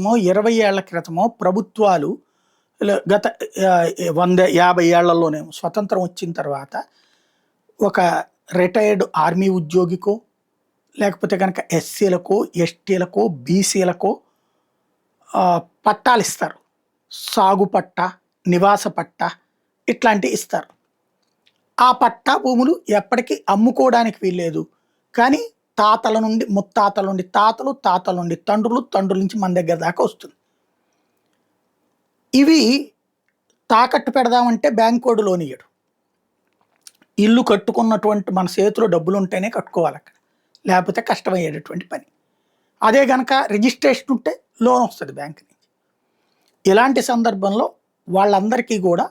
20 ఏళ్ల క్రితమో ప్రభుత్వాలు గత 150 ఏళ్లలోనే స్వతంత్రం వచ్చిన తర్వాత ఒక రిటైర్డ్ ఆర్మీ ఉద్యోగికో లేకపోతే కనుక ఎస్సీలకో ఎస్టీలకో బీసీలకో పట్టాలు ఇస్తారు. సాగు పట్ట, నివాస పట్ట ఇట్లాంటివి ఇస్తారు. ఆ పట్టా భూములు ఎప్పటికీ అమ్ముకోవడానికి వీల్లేదు. కానీ తాతల నుండి ముత్తాతల నుండి తాతలు, తాతల నుండి తండ్రులు, తండ్రుల నుంచి మన దగ్గర దాకా వస్తుంది. ఇవి తాకట్టు పెడదామంటే బ్యాంకోడు లోన్ ఇయ్యడు. ఇల్లు కట్టుకున్నటువంటి మన చేతిలో డబ్బులు ఉంటేనే కట్టుకోవాలి అక్కడ, లేకపోతే కష్టమయ్యేటటువంటి పని. అదే కనుక రిజిస్ట్రేషన్ ఉంటే లోన్ వస్తుంది బ్యాంక్ నుంచి. ఇలాంటి సందర్భంలో వాళ్ళందరికీ కూడా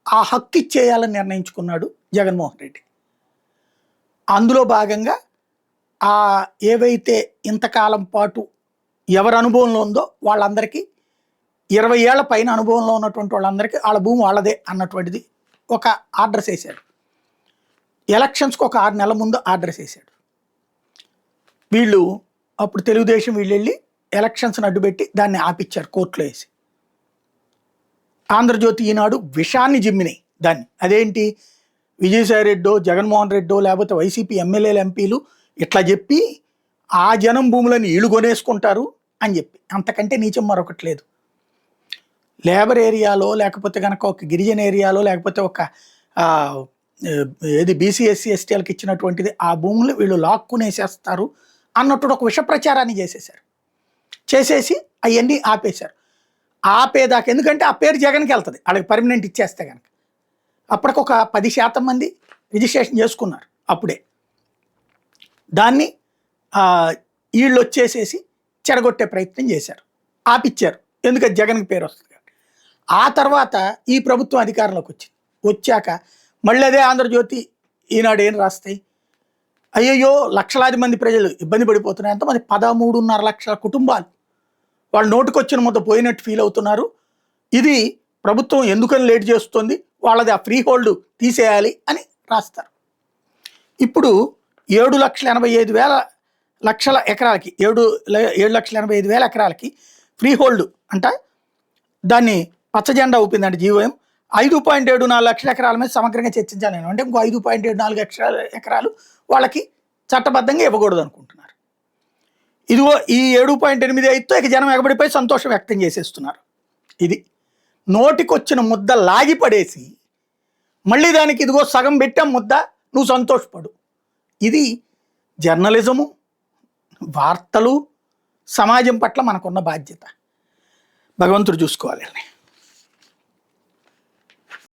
ఆ హక్కు ఇచ్చేయాలని నిర్ణయించుకున్నాడు జగన్మోహన్ రెడ్డి. అందులో భాగంగా ఏవైతే ఇంతకాలం పాటు ఎవరి అనుభవంలో ఉందో వాళ్ళందరికీ 20 ఏళ్ల పైన అనుభవంలో ఉన్నటువంటి వాళ్ళందరికీ వాళ్ళ భూమి వాళ్ళదే అన్నటువంటిది ఒక ఆర్డర్స్ వేశాడు. ఎలక్షన్స్కి ఒక 6 నెలల ముందు ఆర్డర్స్ వేశాడు. వీళ్ళు అప్పుడు తెలుగుదేశం వీళ్ళు వెళ్ళి ఎలక్షన్స్ని అడ్డుపెట్టి దాన్ని ఆపిచ్చారు కోర్టులో వేసి. ఆంధ్రజ్యోతి, ఈనాడు విషాన్ని జిమ్మినాయి దాన్ని. అదేంటి, విజయసాయి రెడ్డో, జగన్మోహన్ రెడ్డో లేకపోతే వైసీపీ ఎమ్మెల్యేలు, ఎంపీలు ఇట్లా చెప్పి ఆ జనం భూములను వీళ్ళు కొనేసుకుంటారు అని చెప్పి. అంతకంటే నీచం మరొకటి లేదు. లేబర్ ఏరియాలో లేకపోతే కనుక ఒక గిరిజన ఏరియాలో లేకపోతే ఒక ఏది బీసీ ఎస్సీ ఎస్టీలకు ఇచ్చినటువంటిది ఆ భూములు వీళ్ళు లాక్కునేసేస్తారు అన్నట్టు ఒక విష ప్రచారాన్ని చేసేసారు. చేసేసి అవన్నీ ఆపేశారు. ఆపేదాకా, ఎందుకంటే ఆ పేరు జగన్కి వెళ్తుంది వాళ్ళకి పర్మనెంట్ ఇచ్చేస్తే కనుక. అప్పటికొక 10% మంది రిజిస్ట్రేషన్ చేసుకున్నారు అప్పుడే. దాన్ని వీళ్ళు వచ్చేసేసి చెడగొట్టే ప్రయత్నం చేశారు, ఆపిచ్చారు. ఎందుకంటే జగన్కి పేరు వస్తుంది. ఆ తర్వాత ఈ ప్రభుత్వం అధికారంలోకి వచ్చాక మళ్ళీ అదే ఆంధ్రజ్యోతి, ఈనాడు ఏం రాస్తాయి, అయ్యయ్యో లక్షలాది మంది ప్రజలు ఇబ్బంది పడిపోతున్నారు. ఎంతమంది 13.5 లక్షల కుటుంబాలు వాళ్ళు నోటుకొచ్చిన ముద్ద పోయినట్టు ఫీల్ అవుతున్నారు. ఇది ప్రభుత్వం ఎందుకని లేట్ చేస్తుంది, వాళ్ళది ఆ ఫ్రీ హోల్డ్ తీసేయాలి అని రాస్తారు. ఇప్పుడు 7,85,000 ఎకరాలకి 7,85,000 ఎకరాలకి ఫ్రీ హోల్డ్ అంట. దాన్ని పచ్చజెండా ఊపిందంటే జీవోఎం. 5.74 లక్షల ఎకరాల మీద సమగ్రంగా చర్చించాలి అంటే ఇంకో 5.74 ఎకరాలు వాళ్ళకి చట్టబద్ధంగా ఇవ్వకూడదు అనుకుంటున్నారు. ఇదిగో ఈ 7.85తో ఇక జనం ఎగబడిపోయి సంతోషం వ్యక్తం చేసేస్తున్నారు. ఇది నోటికొచ్చిన ముద్ద లాగిపడేసి మళ్ళీ దానికి ఇదిగో సగం పెట్టాం ముద్ద, నువ్వు సంతోషపడు. ఇది జర్నలిజము, వార్తలు, సమాజం పట్ల మనకున్న బాధ్యత. భగవంతుడు చూసుకోవాలి.